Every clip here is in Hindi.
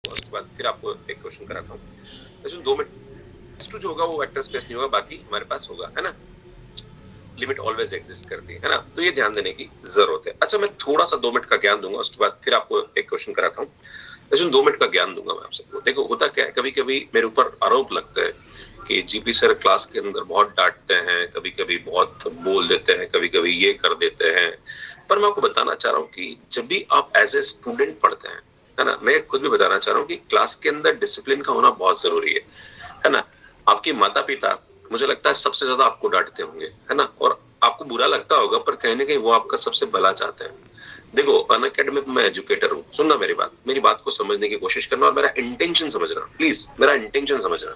दूंगा, उसके बाद फिर आपको एक क्वेश्चन कराता हूँ। इसमें 2 मिनट जो होगा वो वेक्टर स्पेस नहीं होगा, बाकी हमारे पास होगा, है ना। लिमिट ऑलवेज एग्जिस्ट करती है ना, तो ये ध्यान देने की जरूरत है। अच्छा, मैं थोड़ा सा 2 मिनट का ज्ञान दूंगा, उसके बाद फिर आपको एक क्वेश्चन कराता हूँ। इसमें 2 मिनट का ज्ञान दूंगा मैं आपसे। देखो होता क्या है, कभी कभी मेरे ऊपर आरोप लगता है कि जीपी सर क्लास के अंदर बहुत डांटते हैं, कभी कभी बहुत बोल देते हैं, कभी कभी ये कर देते हैं। पर मैं आपको बताना चाह रहा हूँ कि जब भी आप एज ए स्टूडेंट पढ़ते हैं, है ना, मैं खुद भी बताना चाह रहा हूँ कि क्लास के अंदर डिसिप्लिन का होना बहुत जरूरी है ना। आपके माता पिता, मुझे लगता है सबसे ज्यादा आपको डांटते होंगे, है ना, और आपको बुरा लगता होगा, पर कहीं ना कहीं वो आपका सबसे भला चाहते हैं। देखो अनअकैडमिक मैं एजुकेटर हूँ, सुनना मेरी बात को समझने की कोशिश करना और मेरा इंटेंशन समझना, प्लीज मेरा इंटेंशन समझना।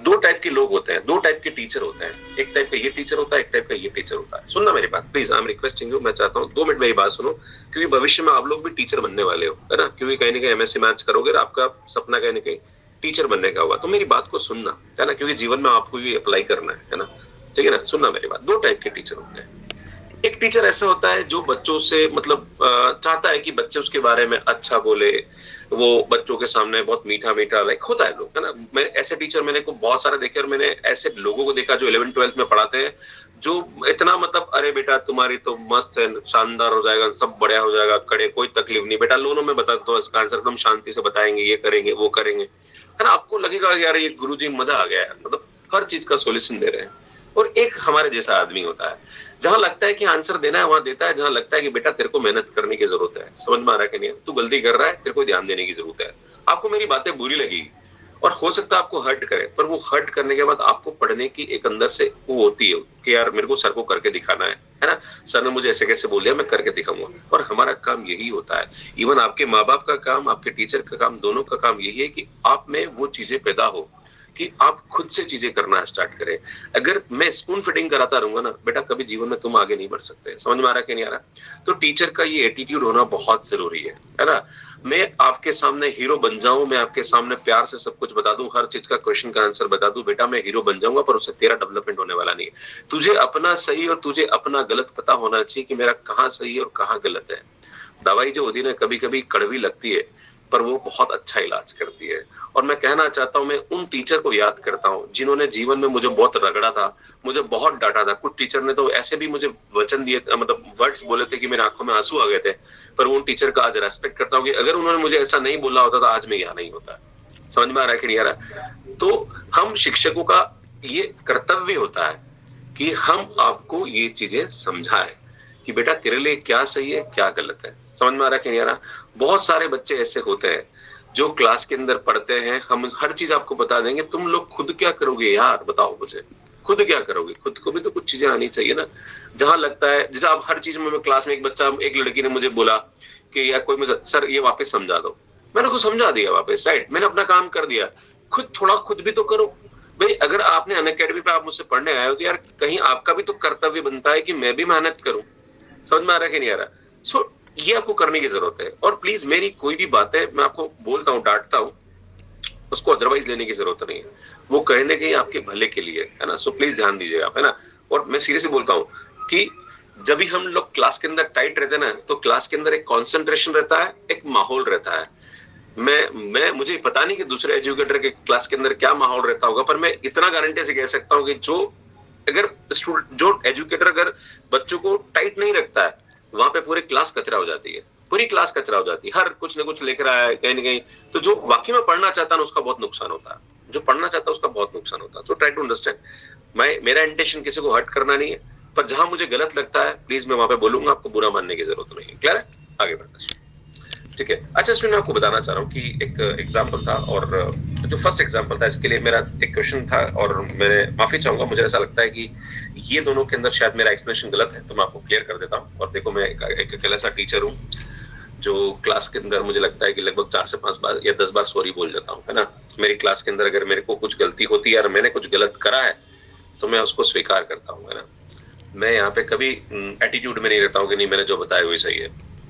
2 टाइप के लोग होते हैं, 2 टाइप के टीचर होते हैं। एक टाइप का ये टीचर होता है, एक टाइप का ये टीचर होता है। सुनना मेरी बात please, I am requesting you, मैं चाहता हूँ 2 मिनट मेरी बात सुनो, क्योंकि भविष्य में आप लोग भी टीचर बनने वाले हो, है ना, क्योंकि कहीं ना कहीं एमएससी मैथ्स करोगे और आपका सपना कहीं ना कहीं टीचर बनने का होगा। तो मेरी बात को सुनना, है ना, क्योंकि जीवन में आपको भी अप्लाई करना है ना। ठीक है ना, सुनना मेरी बात। 2 टाइप के टीचर होते हैं। एक टीचर ऐसा होता है जो बच्चों से मतलब चाहता है कि बच्चे उसके बारे में अच्छा बोले, वो बच्चों के सामने बहुत मीठा मीठा लाइक होता है लोग, है ना। मैं ऐसे टीचर मैंने को बहुत सारे देखे, और मैंने ऐसे लोगों को देखा जो 11th 12th में पढ़ाते हैं, जो इतना मतलब अरे बेटा तुम्हारी तो मस्त है, शानदार हो जाएगा, सब बढ़िया हो जाएगा, कड़े कोई तकलीफ नहीं बेटा, लोनों में बता दो इसका आंसर, तुम शांति से बताएंगे, ये करेंगे वो करेंगे, है ना। आपको लगेगा यार ये गुरुजी मजा आ गया है, मतलब हर चीज का सोल्यूशन दे रहे हैं। और एक हमारे जैसा आदमी होता है, जहां लगता है कि आंसर देना है वहां देता है, जहां लगता है कि बेटा तेरे को मेहनत करने की जरूरत है, समझ में आ रहा है कि नहीं, तू गलती कर रहा है, तेरे को ध्यान देने की जरूरत है। आपको मेरी बातें बुरी लगेगी और हो सकता है आपको हर्ट करे, पर वो हर्ट करने के बाद आपको पढ़ने की एक अंदर से वो होती है कि यार मेरे को सर को करके दिखाना है ना। सर ने मुझे ऐसे कैसे बोल दिया, मैं करके दिखाऊंगा। और हमारा काम यही होता है, इवन आपके माँ बाप का काम, आपके टीचर का काम, दोनों का काम यही है कि आप में वो चीजें पैदा हो कि आप खुद से चीजें करना स्टार्ट करें। अगर मैं स्पून फीडिंग कराता रहूंगा ना बेटा, कभी जीवन में तुम आगे नहीं बढ़ सकते। समझ में आ रहा है कि नहीं आ रहा। तो टीचर का ये एटीट्यूड होना बहुत जरूरी है ना। मैं आपके सामने हीरो बन जाऊं, मैं आपके सामने प्यार से सब कुछ बता दूं, हर चीज का क्वेश्चन का आंसर बता दूं, बेटा मैं हीरो बन जाऊंगा, पर उससे तेरा डेवलपमेंट होने वाला नहीं है। तुझे अपना सही और तुझे अपना गलत पता होना चाहिए कि मेरा कहाँ सही है और कहाँ गलत है। दवाई जो होती है ना, कभी कभी कड़वी लगती है, पर वो बहुत अच्छा इलाज करती है। और मैं कहना चाहता हूँ, मैं उन टीचर को याद करता हूँ जिन्होंने जीवन में मुझे बहुत रगड़ा था, मुझे बहुत डांटा था। कुछ टीचर ने तो ऐसे भी मुझे वचन दिए, मतलब वर्ड्स बोले थे कि मेरे आंखों में आंसू आ गए थे। पर उन टीचर का आज रेस्पेक्ट करता हूँ कि अगर उन्होंने मुझे ऐसा नहीं बोला होता तो आज मैं यहाँ नहीं होता। समझ में आ रहा है कि नहीं आ रहा। तो हम शिक्षकों का ये कर्तव्य होता है कि हम आपको ये चीजें समझाएं कि बेटा तेरे लिए क्या सही है क्या गलत है। समझ में आ रहा है कि नहीं आ रहा। बहुत सारे बच्चे ऐसे होते हैं जो क्लास के अंदर पढ़ते हैं, हम हर चीज आपको बता देंगे, तुम लोग खुद क्या करोगे यार, बताओ मुझे, खुद क्या करोगे, खुद को भी तो कुछ चीजें आनी चाहिए ना। जहां लगता है जैसे आप हर चीज में, मैं क्लास में एक बच्चा, एक लड़की ने मुझे बोला कि यार कोई मुझे सर ये वापस समझा दो, मैंने उसको समझा दिया वापस, राइट, मैंने अपना काम कर दिया। खुद थोड़ा खुद भी तो करो भाई। अगर आपने अनअकैडमी पे आप मुझसे पढ़ने आए हो तो यार कहीं आपका भी तो कर्तव्य बनता है कि मैं भी मेहनत करूं। समझ में आ रहा है कि नहीं आ रहा। सो ये आपको करने की जरूरत है। और प्लीज मेरी कोई भी बात है मैं आपको बोलता हूँ, डांटता हूँ, उसको अदरवाइज लेने की जरूरत नहीं है। वो कहीं ना कहीं आपके भले के लिए है ना। सो प्लीज ध्यान दीजिए आप, है ना। और मैं सीरियसली बोलता हूँ कि जब भी हम लोग क्लास के अंदर टाइट रहते हैं ना, तो क्लास के अंदर एक कॉन्सेंट्रेशन रहता है, एक माहौल रहता है। मैं मुझे पता नहीं कि दूसरे एजुकेटर के क्लास के अंदर क्या माहौल रहता होगा, पर मैं इतना गारंटी से कह सकता हूँ कि जो अगर जो एजुकेटर अगर बच्चों को टाइट नहीं रखता है, वहां पे पूरी क्लास कचरा हो जाती है, पूरी क्लास कचरा हो जाती है, हर कुछ ना कुछ लिख रहा है कहीं ना कहीं। तो जो वाकई में पढ़ना चाहता है उसका बहुत नुकसान होता है, जो पढ़ना चाहता है उसका बहुत नुकसान होता है। So try to understand. मेरा इंटेंशन किसी को हर्ट करना नहीं है, पर जहां मुझे गलत लगता है प्लीज मैं वहां पे बोलूंगा, आपको बुरा मानने की जरूरत नहीं है। क्लियर है, आगे बढ़ते हैं। ठीक है। अच्छा इसमें मैं आपको बताना चाह रहा हूँ कि एक एग्जाम्पल था, और जो फर्स्ट एग्जाम्पल था इसके लिए मेरा एक क्वेश्चन था, और मैं माफी चाहूंगा, मुझे ऐसा लगता है कि ये दोनों के अंदर शायद मेरा एक्सप्लेनेशन गलत है, तो मैं आपको क्लियर कर देता हूँ। और देखो मैं एक अकेला सा टीचर हूँ जो क्लास के अंदर मुझे लगता है कि लगभग 4 से 5 बार या 10 बार सॉरी बोल जाता हूँ, है ना। मेरी क्लास के अंदर अगर मेरे को कुछ गलती होती है और मैंने कुछ गलत करा है, तो मैं उसको स्वीकार करता हूँ, है ना। मैं यहाँ पे कभी एटीट्यूड में नहीं रहता हूँ कि नहीं मैंने जो बताया वही सही है,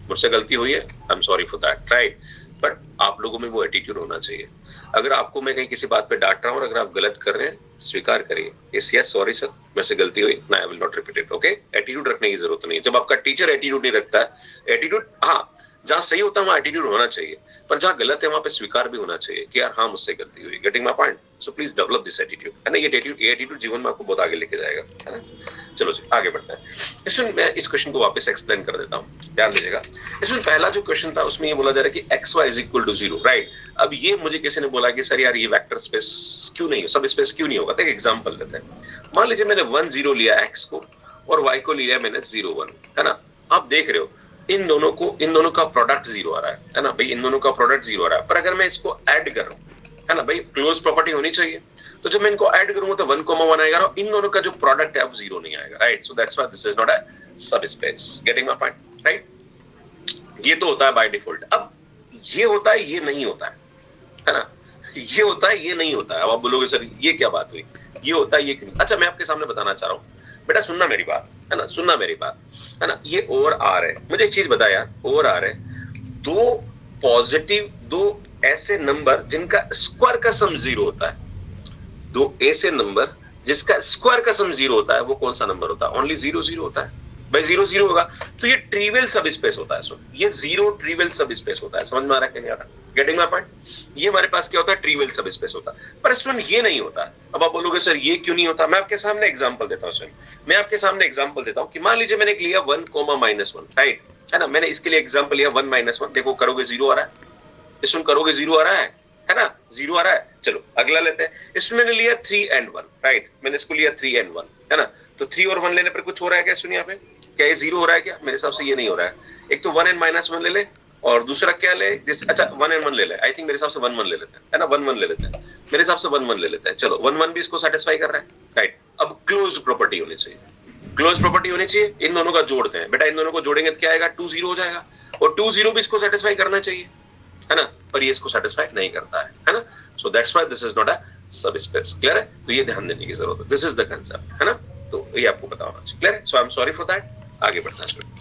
मुझसे गलती हुई है, आई am sorry for that, right. But आप लोगों में वो एटीट्यूड होना चाहिए। अगर आपको मैं कहीं किसी बात पे डांट रहा हूँ और अगर आप गलत कर रहे हैं, स्वीकार करिए, यस सॉरी सर, मेरे से गलती हुई ना, I will not repeat it, okay. Attitude रखने की जरूरत नहीं है। जब आपका टीचर एटीट्यूड नहीं रखता है, एटीट्यूड हाँ, जहाँ सही होता है वहाँ एटीट्यूड होना चाहिए, पर जहाँ गलत है वहाँ पे स्वीकार भी होना चाहिए कि यार हाँ मुझसे गलती हुई। Getting my point? So please develop this attitude, है ना। ये एटीट्यूड जीवन में आपको बहुत आगे लेके जाएगा, है ना। चलो जी आगे बढ़ते हैं। इसमें मैं इस क्वेश्चन को वापस एक्सप्लेन कर देता हूँ, ध्यान दीजिएगा। इसमें पहला जो क्वेश्चन था उसमें ये बोला जा रहा है कि X Y is equal to 0, right. अब ये मुझे किसी ने बोला कि सर यार ये वेक्टर स्पेस क्यों नहीं, सब स्पेस क्यों नहीं होगा। तो एक एग्जांपल लेते हैं। मान लीजिए मैंने 1 0 लिया एक्स को और वाई को लिया मैंने 0 1, है ना। आप देख रहे हो इन दोनों का प्रोडक्ट 0 आ रहा है ना भाई, इन दोनों का प्रोडक्ट 0 आ रहा है। पर अगर मैं इसको ऐड कर रहा हूं, है ना भाई, क्लोज प्रॉपर्टी होनी चाहिए। तो जब मैं इनको ऐड करूंगा तो 1, 1 आएगा और इन दोनों का जो प्रोडक्ट है अब 0 नहीं आएगा, right. So that's why this is not a subspace. Getting my point, right. ये तो होता है बाय डिफॉल्ट। अब ये होता है, ये नहीं होता है ना। ये होता है, ये नहीं होता है। अब आप बोलोगे सर ये क्या बात हुई, ये होता है ये क्यों। अच्छा मैं आपके सामने बताना चाह रहा हूँ, बेटा सुनना मेरी बात, है ना, सुनना मेरी बात, है ना। ये ओवर आर है, मुझे एक चीज बता यार, ओवर आर है दो पॉजिटिव, दो ऐसे नंबर जिनका स्क्वायर का सम 0 होता है, दो ऐसे नंबर जिसका स्क्वायर का सम 0 होता है, वो कौन सा नंबर होता है? ओनली 0 0 होता है भाई, 0 0 होगा तो ये ट्रिवियल सब स्पेस होता है। सुन, ये 0 ट्रिवियल सब स्पेस होता है। समझ में आ रहा है कि नहीं आ रहा? Getting my point? ये हमारे पास क्या होता है? ट्रिवियल सब स्पेस होता है। पर सुन ये नहीं होता। अब आप बोलोगे सर ये क्यों नहीं होता? मैं आपके सामने एग्जांपल देता हूं। सुन, मैं आपके सामने एग्जांपल देता हूं कि मान लीजिए मैंने लिया 1, -1, राइट, है ना। मैंने इसके लिए एग्जांपल लिया 1 -1। देखो करोगे 0 आ रहा है, इसमें करोगे 0 आ रहा है ना, 0 आ रहा है। चलो अगला लेते हैं। इसमें मैंने लिया 3 and 1, राइट। मैंने इसको लिया 3 and 1, है ना। तो 3 और 1 लेने पर कुछ हो रहा है क्या? सुनिए यहाँ पे, क्या ये 0 हो रहा है क्या? मेरे हिसाब से ये नहीं हो रहा है। एक तो 1 and -1 ले ले और दूसरा क्या ले, अच्छा 1 and 1 ले ले। आई थिंक मेरे हिसाब से 1 1 ले लेते हैं, है ना। 1 1 ले लेते हैं, मेरे हिसाब से 1 1 ले लेते हैं। चलो 1 1 भी इसको सेटिस्फाई कर रहा है, राइट। अब क्लोज प्रॉपर्टी होनी चाहिए, क्लोज प्रॉपर्टी होनी चाहिए। इन दोनों का जोड़ते हैं बेटा, इन दोनों को जोड़ेंगे तो क्या आएगा? 2 0 हो जाएगा और 2 0 भी इसको सेटिस्फाई करना चाहिए, है ना। पर ये इसको सेटिस्फाई नहीं करता है ना। सो that's why this is not a सब स्पेस। क्लियर है? तो ये ध्यान देने की जरूरत है। दिस इज द कंसेप्ट, है ना। तो ये आपको पता होना चाहिए। क्लियर है? So I am sorry for that. आगे बढ़ना है।